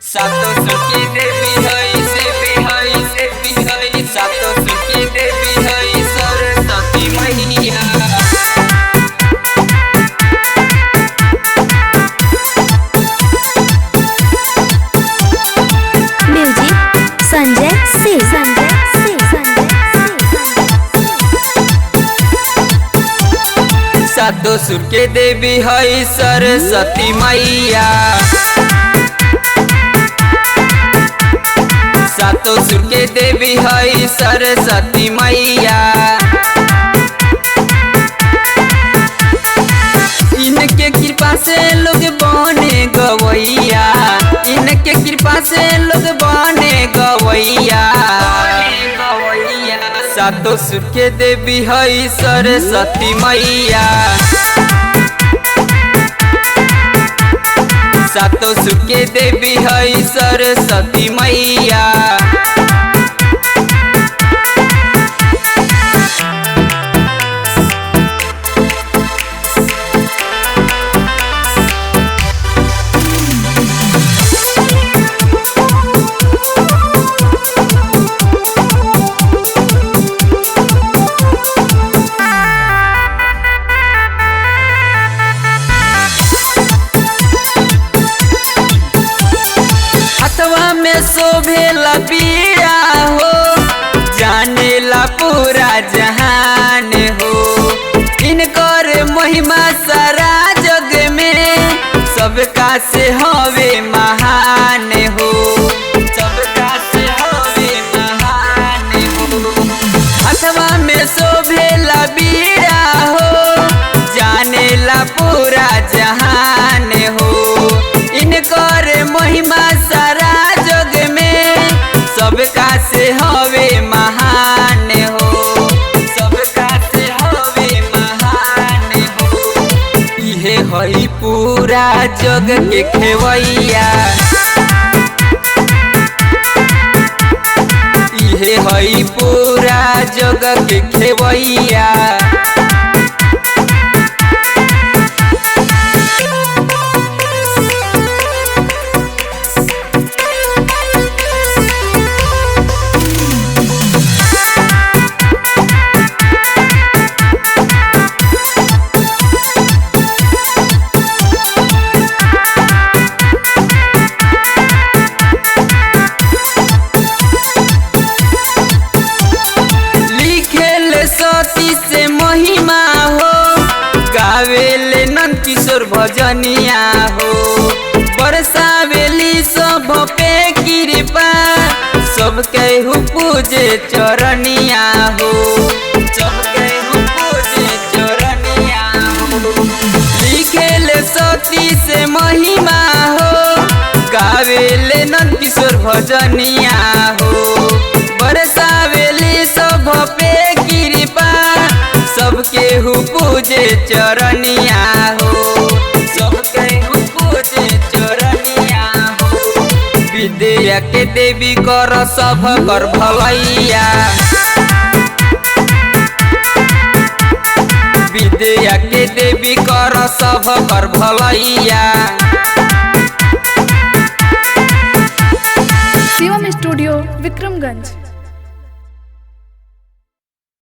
सातो सुखी देवी हई से भी हई सातो सुखी देवी हई सरस्वती मैया। म्यूजिक संजय सिंह। सातो सुर के देवी हई सरस्वती मैया। सातो सुर के देवी हई सरस्वती मैया। इनके कृपा से लोग बने गवैया। इनके कृपा से लोग बने गवैया। सातो सुर के देवी हई सरस्वती मैया। सातो सुर के देवी हई सरस्वती मैया। हथवा में शोभेला बीड़ा हो, जानेला पूरा जहान हो। इनकर महिमा सारा जग में सबका से हवे महान हो। सबका से हवे महान हो। हथवा में शोभेला बीड़ा हो, जानेला पूरा जहान हो। इनकर महिमा सारा जग में सबका से हवे महान हो। सबका से हवे महान हो। इहे हई पूरा जग के खेवैया। इहे हई पूरा जग के खेवैया। सती से महिमा हो, गावेले नंद किशोर भजनिया हो। बरसावेली सब पे कृपा, सब केहू पूजे चरनिया हो। सब केहू पूजे चरनिया हो। लिखेले सती से महिमा हो, गावेले नंद किशोर भजनिया हो। बरसावेली सब पे कृपा, सब केहू पूजे चरनिया हो। सब केहू पूजे चरनिया हो। विद्या के देवी कर सब कर भलैया। विद्या के देवी कर सब कर भलैया। शिवम स्टूडियो विक्रमगंज।